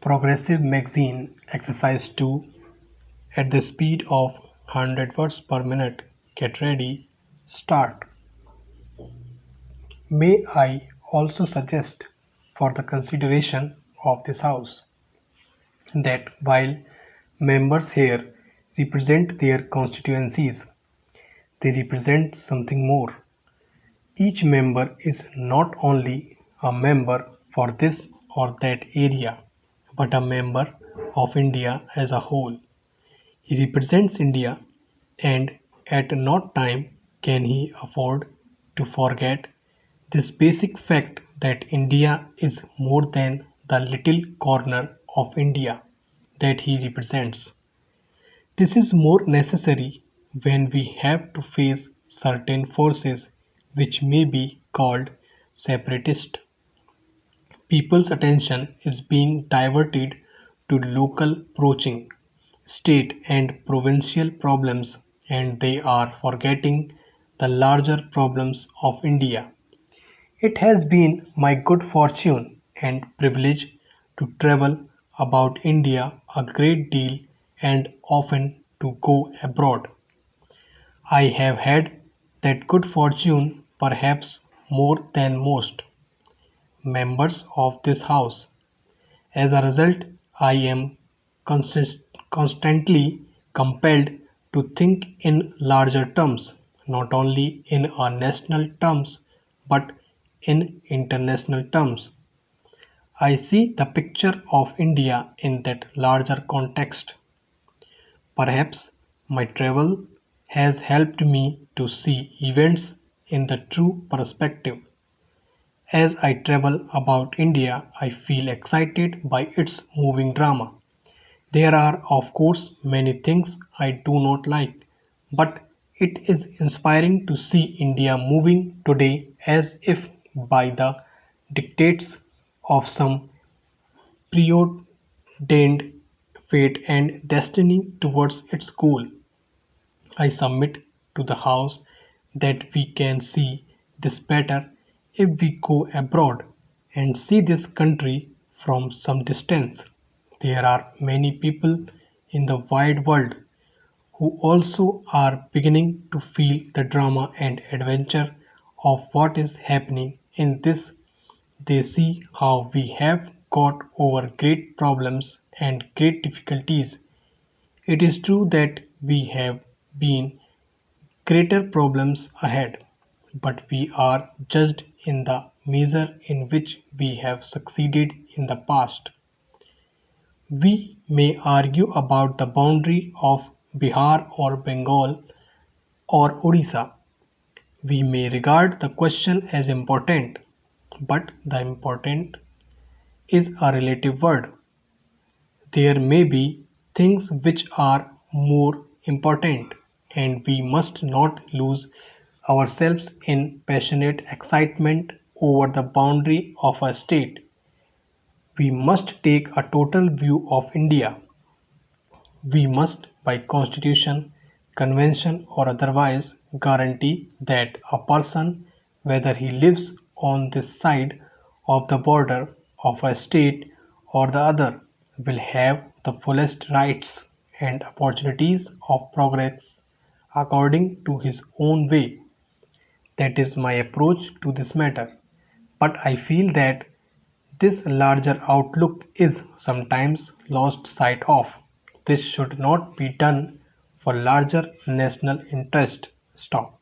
Progressive Magazine Exercise 2 at the speed of 100 words per minute. Get ready. Start. May I also suggest for the consideration of this House that while members here represent their constituencies, they represent something more. Each member is not only a member for this or that area, but a member of India as a whole. He represents India, and at no time can he afford to forget this basic fact that India is more than the little corner of India that he represents. This is more necessary when we have to face certain forces which may be called separatist. People's attention is being diverted to local poaching, state and provincial problems, and they are forgetting the larger problems of India. It has been my good fortune and privilege to travel about India a great deal and often to go abroad. I have had that good fortune perhaps more than most members of this House. As a result, I am constantly compelled to think in larger terms, not only in our national terms but in international terms. I see the picture of India in that larger context. Perhaps my travel has helped me to see events in the true perspective. As I travel about India, I feel excited by its moving drama. There are, of course, many things I do not like, but it is inspiring to see India moving today as if by the dictates of some preordained fate and destiny towards its goal. I submit to the House that we can see this better if we go abroad and see this country from some distance. There are many people in the wide world who also are beginning to feel the drama and adventure of what is happening in this. They see how we have got over great problems and great difficulties. It is true that we have been greater problems ahead, but we are judged in the measure in which we have succeeded in the past. We may argue about the boundary of Bihar or Bengal or Odisha. We may regard the question as important, but the important is a relative word. There may be things which are more important, and we must not lose ourselves in passionate excitement over the boundary of a state. We must take a total view of India. We must, by constitution, convention, or otherwise, guarantee that a person, whether he lives on this side of the border of a state or the other, will have the fullest rights and opportunities of progress according to his own way. That is my approach to this matter. But I feel that this larger outlook is sometimes lost sight of. This should not be done for larger national interest. Stop.